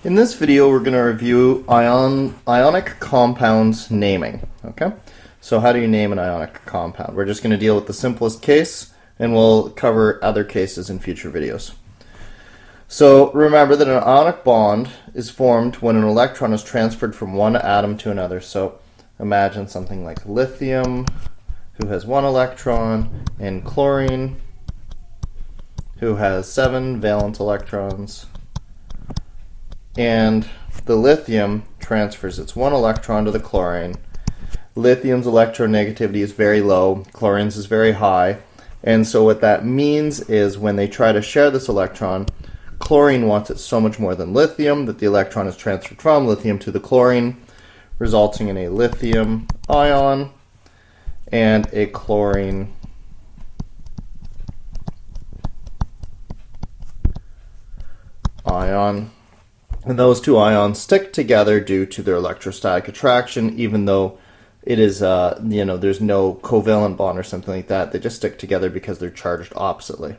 In this video, we're going to review ionic compounds naming. Okay, so how do you name an ionic compound? We're just going to deal with the simplest case, and we'll cover other cases in future videos. So remember that an ionic bond is formed when an electron is transferred from one atom to another. So imagine something like lithium, who has one electron, and chlorine, who has 7 valence electrons. And the lithium transfers its 1 electron to the chlorine. Lithium's electronegativity is very low, chlorine's is very high, and so what that means is when they try to share this electron, chlorine wants it so much more than lithium that the electron is transferred from lithium to the chlorine, resulting in a lithium ion and a chlorine ion. And those two ions stick together due to their electrostatic attraction, even though it is, there's no covalent bond or something like that. They just stick together because they're charged oppositely.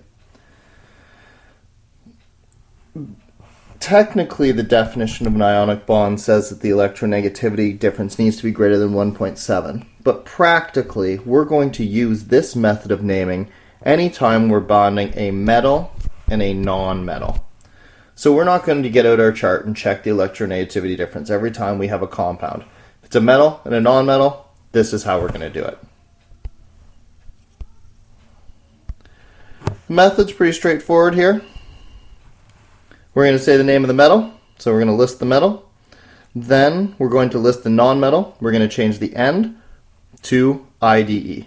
Technically, the definition of an ionic bond says that the electronegativity difference needs to be greater than 1.7. But practically, we're going to use this method of naming anytime we're bonding a metal and a non-metal. So we're not going to get out our chart and check the electronegativity difference every time we have a compound. If it's a metal and a non-metal, this is how we're going to do it. The method's pretty straightforward here. We're going to say the name of the metal, so we're going to list the metal. Then we're going to list the non-metal. We're going to change the end to IDE.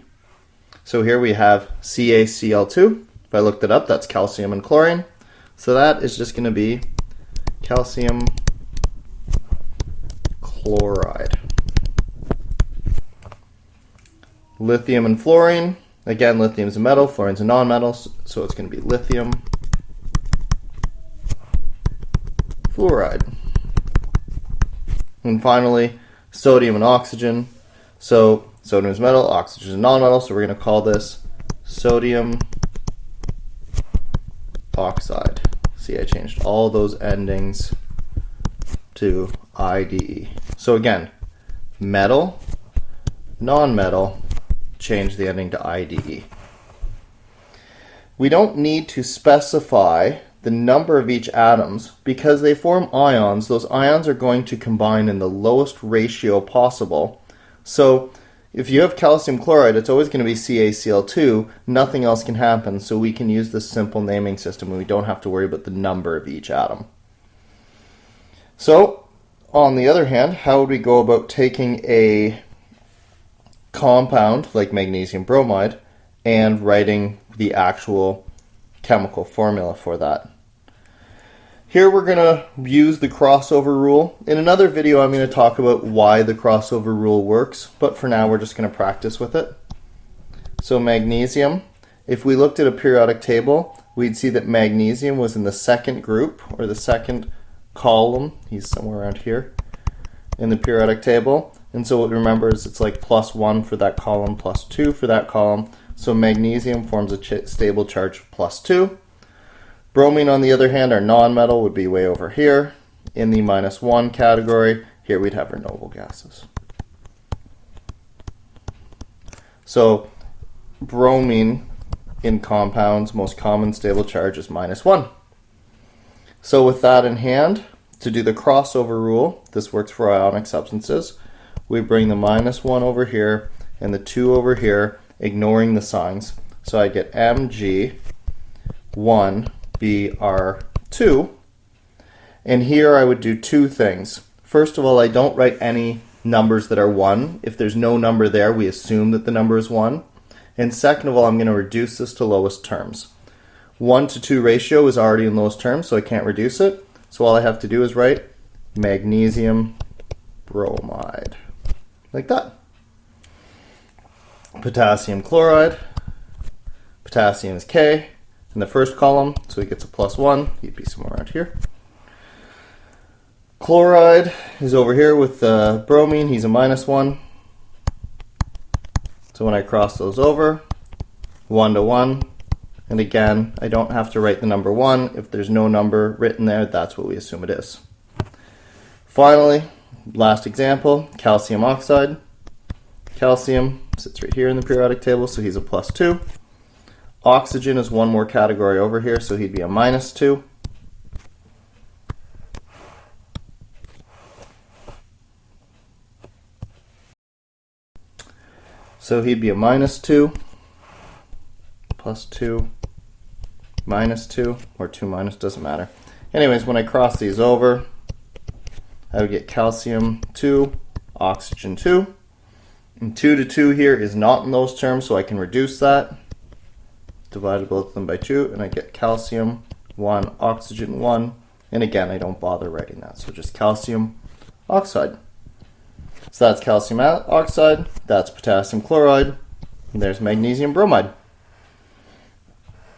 So here we have CaCl2. If I looked it up, that's calcium and chlorine. So that is just going to be calcium chloride. Lithium and fluorine. Again, lithium is a metal, fluorine is a non-metal, so it's going to be lithium fluoride. And finally, sodium and oxygen. So sodium is metal, oxygen is non-metal, so we're going to call this sodium oxide. See, I changed all those endings to IDE. So again, metal, non-metal, change the ending to IDE. We don't need to specify the number of each atoms because they form ions. Those ions are going to combine in the lowest ratio possible. So if you have calcium chloride, it's always going to be CaCl2. Nothing else can happen, so we can use this simple naming system and we don't have to worry about the number of each atom. So, on the other hand, how would we go about taking a compound like magnesium bromide and writing the actual chemical formula for that? Here we're going to use the crossover rule. In another video I'm going to talk about why the crossover rule works, but for now we're just going to practice with it. So magnesium, if we looked at a periodic table, we'd see that magnesium was in the second group, or the second column. He's somewhere around here in the periodic table. And so what we remember is it's like +1 for that column, +2 for that column. So magnesium forms a stable charge of +2. Bromine, on the other hand, our non-metal, would be way over here in the -1 category. Here we'd have our noble gases. So bromine in compounds, most common stable charge is -1. So with that in hand, to do the crossover rule, this works for ionic substances, we bring the -1 over here and the 2 over here, ignoring the signs. So I get Mg1 Br2, and here I would do 2 things. First of all, I don't write any numbers that are 1. If there's no number there, we assume that the number is 1. And second of all, I'm going to reduce this to lowest terms. 1 to 2 ratio is already in lowest terms, so I can't reduce it. So all I have to do is write magnesium bromide, like that. Potassium chloride. Potassium is K in the first column, so he gets a +1. He'd be somewhere around here. Chloride is over here with bromine. He's a -1. So when I cross those over, 1 to 1, And again, I don't have to write the number 1. If there's no number written there, that's what we assume it is. Finally, last example, calcium oxide. Calcium sits right here in the periodic table, so he's a +2. Oxygen is one more category over here, so he'd be a -2. So he'd be a -2, +2, -2, or 2 minus, doesn't matter. Anyways, when I cross these over, I would get calcium 2, oxygen 2. And 2 to 2 here is not in those terms, so I can reduce that. Divided both of them by 2, and I get calcium 1, oxygen 1. And again, I don't bother writing that, so just calcium oxide. So that's calcium oxide, that's potassium chloride, and there's magnesium bromide.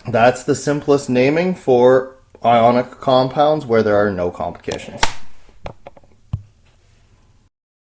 That's the simplest naming for ionic compounds where there are no complications.